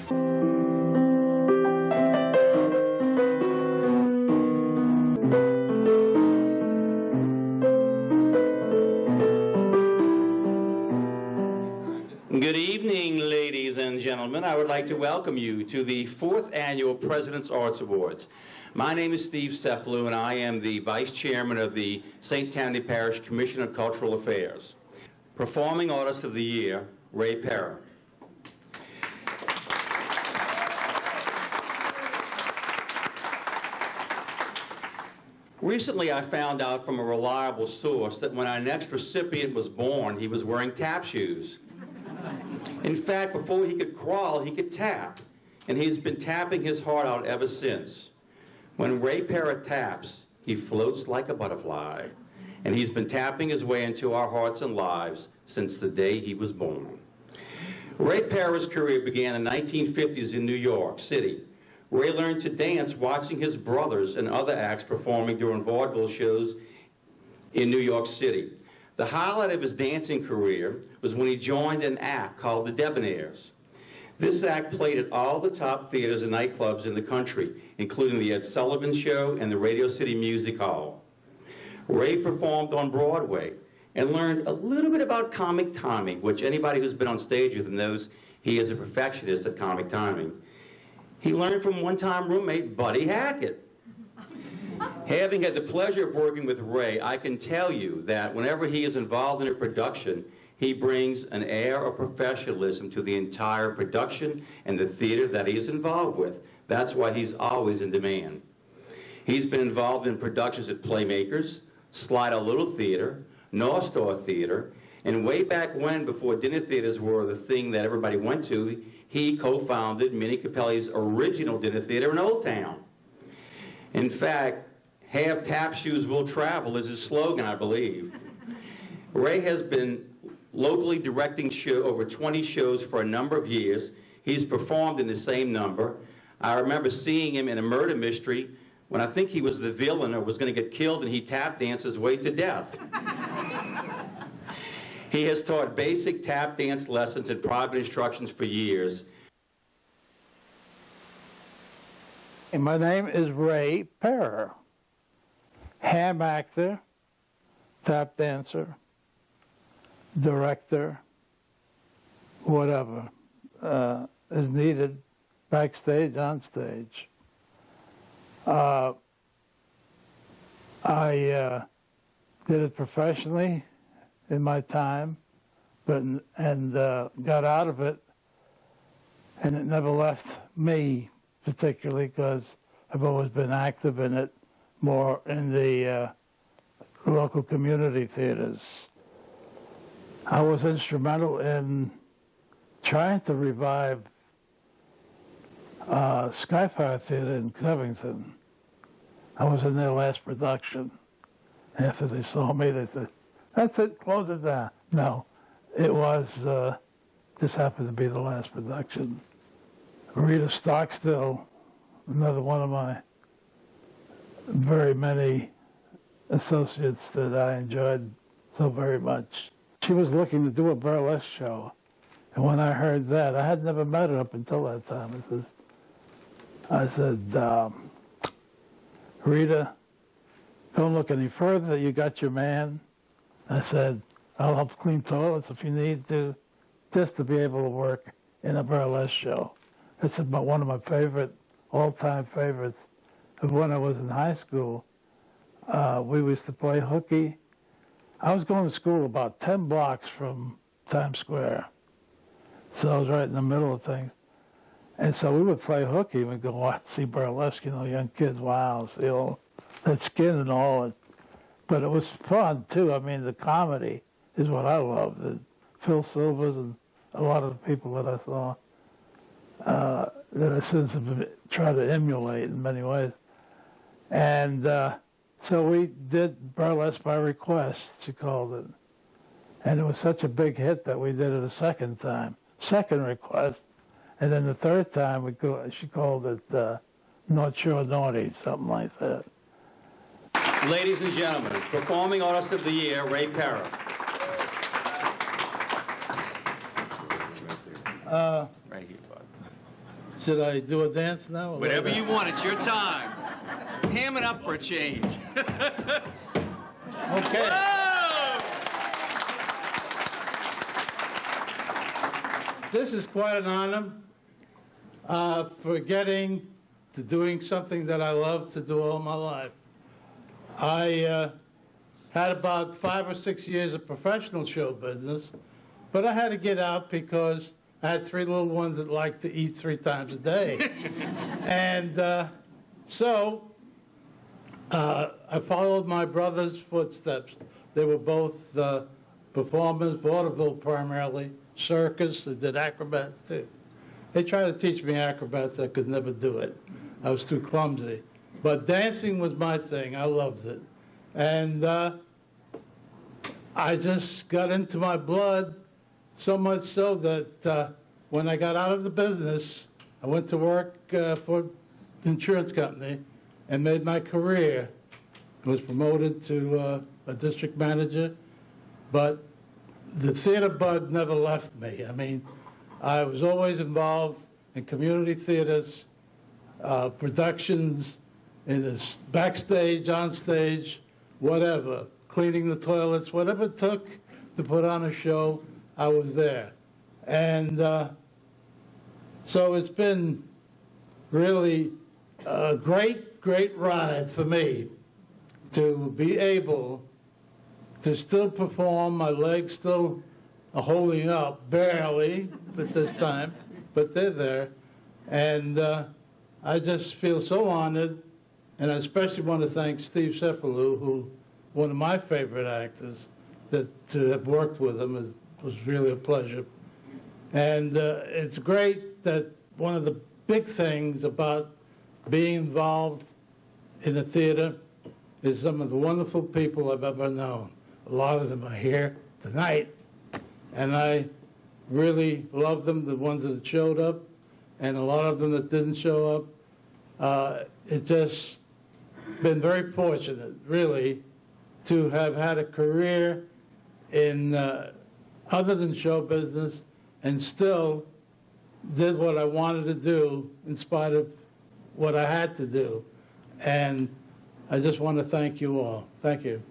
Good evening, ladies and gentlemen. I would like to welcome you to the 4th Annual President's Arts Awards. My name is Steve Cefalou, and I am the Vice Chairman of the St. Tammany Parish Commission on Cultural Affairs. Performing Artist of the Year, Ray Perra. Recently, I found out from a reliable source that when our next recipient was born, he was wearing tap shoes. In fact, before he could crawl, he could tap, and he's been tapping his heart out ever since. When Ray Perra taps, he floats like a butterfly, and he's been tapping his way into our hearts and lives since the day he was born. Ray Perra's career began in the 1950s in New York City. Ray learned to dance watching his brothers and other acts performing during vaudeville shows in New York City. The highlight of his dancing career was when he joined an act called the Debonaires. This act played at all the top theaters and nightclubs in the country, including the Ed Sullivan Show and the Radio City Music Hall. Ray performed on Broadway and learned a little bit about comic timing, which anybody who's been on stage with him knows he is a perfectionist at comic timing. He learned from one-time roommate Buddy Hackett. Having had the pleasure of working with Ray, I can tell you that whenever he is involved in a production, he brings an air of professionalism to the entire production and the theater that he is involved with. That's why he's always in demand. He's been involved in productions at Playmakers, Slido Little Theater, North Star Theater, and way back when, before dinner theaters were the thing that everybody went to, he co-founded Minnie Capelli's original dinner theater in Old Town. In fact, "Have tap shoes will travel" is his slogan, I believe. Ray has been locally directing over 20 shows for a number of years. He's performed in the same number. I remember seeing him in a murder mystery when I think he was the villain or was going to get killed, and he tap danced his way to death. He has taught basic tap dance lessons and private instructions for years. My name is Ray Perra. Ham actor, tap dancer, director, whatever is needed backstage, on stage. I did it professionally in my time, and got out of it, and it never left me particularly, because I've always been active in it, more in the local community theaters. I was instrumental in trying to revive Skyfire Theater in Covington. I was in their last production. After they saw me, they said, "That's it, close it down." No, it was, this happened to be the last production. Rita Stockstill, another one of my very many associates that I enjoyed so very much. She was looking to do a burlesque show, and when I heard that, I had never met her up until that time. I said, "Rita, don't look any further, you got your man." I said, "I'll help clean toilets if you need to, just to be able to work in a burlesque show." It's about one of my favorite, all-time favorites. When I was in high school, we used to play hooky. I was going to school about 10 blocks from Times Square, so I was right in the middle of things. And so we would play hooky, and we'd go see burlesque, young kids, wow, see all that skin and all. But it was fun, too. I mean, the comedy is what I loved. Phil Silvers and a lot of the people that I saw, that I since have tried to emulate in many ways. And so we did Burlesque by Request, she called it. And it was such a big hit that we did it a second time, second request. And then the third time, she called it North Shore Naughty, something like that. Ladies and gentlemen, Performing Artist of the Year, Ray Perra. Right here, bud. Should I do a dance now? or Whatever later? you want, it's your time. Ham it up for a change. Okay. Whoa! This is quite an honor for getting to doing something that I love to do all my life. I had about 5 or 6 years of professional show business, but I had to get out because I had 3 little ones that liked to eat 3 times a day. And so I followed my brother's footsteps. They were both performers, vaudeville primarily, circus, they did acrobats too. They tried to teach me acrobats, I could never do it. I was too clumsy. But dancing was my thing, I loved it. And I just got into my blood, so much so that when I got out of the business, I went to work for an insurance company and made my career. I was promoted to a district manager, but the theater bug never left me. I mean, I was always involved in community theaters, productions, in the backstage, on stage, whatever, cleaning the toilets, whatever it took to put on a show, I was there. And so it's been really a great, great ride for me to be able to still perform. My legs still are holding up, barely at this time, but they're there. And I just feel so honored, and I especially want to thank Steve Cephalou, who one of my favorite actors, that to have worked with him was really a pleasure. And it's great that one of the big things about being involved in a theater is some of the wonderful people I've ever known. A lot of them are here tonight, and I really love them, the ones that showed up, and a lot of them that didn't show up. It's just been very fortunate, really, to have had a career in other than show business and still did what I wanted to do in spite of what I had to do. And I just want to thank you all. Thank you.